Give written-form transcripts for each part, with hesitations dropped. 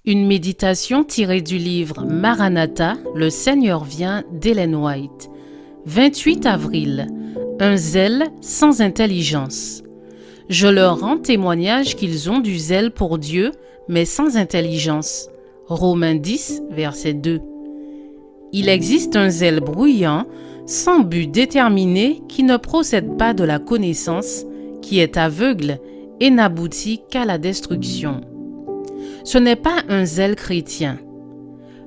Une méditation tirée du livre Maranatha, le Seigneur vient d'Ellen White. 28 avril. Un zèle sans intelligence. Je leur rends témoignage qu'ils ont du zèle pour Dieu, mais sans intelligence. Romains 10, verset 2. Il existe un zèle bruyant, sans but déterminé, qui ne procède pas de la connaissance, qui est aveugle et n'aboutit qu'à la destruction. Ce n'est pas un zèle chrétien.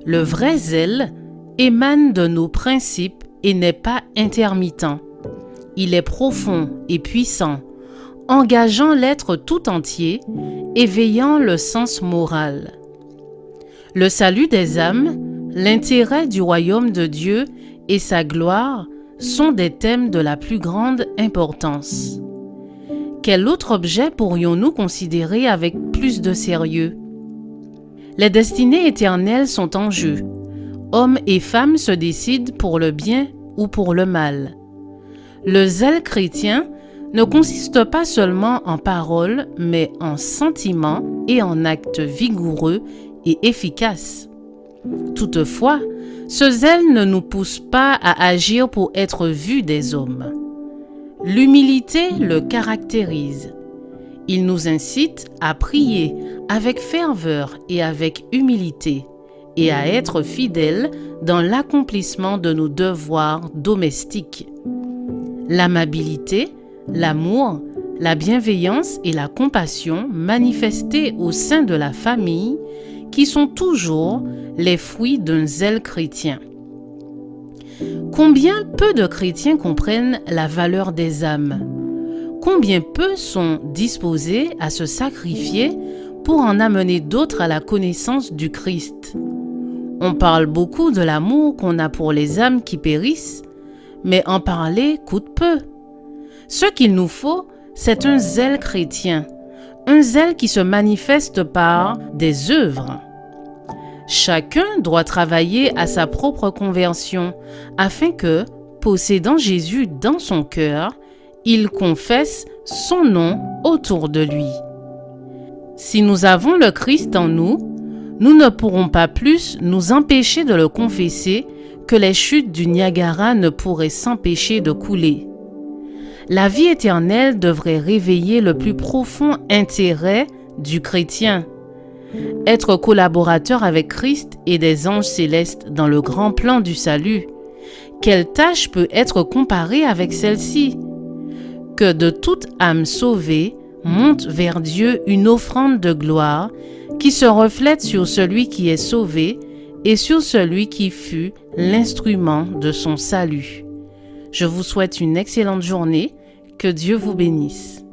Le vrai zèle émane de nos principes et n'est pas intermittent. Il est profond et puissant, engageant l'être tout entier, éveillant le sens moral. Le salut des âmes, l'intérêt du royaume de Dieu et sa gloire sont des thèmes de la plus grande importance. Quel autre objet pourrions-nous considérer avec plus de sérieux? Les destinées éternelles sont en jeu. Hommes et femmes se décident pour le bien ou pour le mal. Le zèle chrétien ne consiste pas seulement en paroles, mais en sentiments et en actes vigoureux et efficaces. Toutefois, ce zèle ne nous pousse pas à agir pour être vus des hommes. L'humilité le caractérise. Il nous incite à prier avec ferveur et avec humilité et à être fidèles dans l'accomplissement de nos devoirs domestiques. L'amabilité, l'amour, la bienveillance et la compassion manifestées au sein de la famille qui sont toujours les fruits d'un zèle chrétien. Combien peu de chrétiens comprennent la valeur des âmes? Combien peu sont disposés à se sacrifier pour en amener d'autres à la connaissance du Christ? On parle beaucoup de l'amour qu'on a pour les âmes qui périssent, mais en parler coûte peu. Ce qu'il nous faut, c'est un zèle chrétien, un zèle qui se manifeste par des œuvres. Chacun doit travailler à sa propre conversion, afin que, possédant Jésus dans son cœur, il confesse son nom autour de lui. Si nous avons le Christ en nous, nous ne pourrons pas plus nous empêcher de le confesser que les chutes du Niagara ne pourraient s'empêcher de couler. La vie éternelle devrait réveiller le plus profond intérêt du chrétien. Être collaborateur avec Christ et des anges célestes dans le grand plan du salut, quelle tâche peut être comparée avec celle-ci? Que de toute âme sauvée monte vers Dieu une offrande de gloire qui se reflète sur celui qui est sauvé et sur celui qui fut l'instrument de son salut. Je vous souhaite une excellente journée. Que Dieu vous bénisse.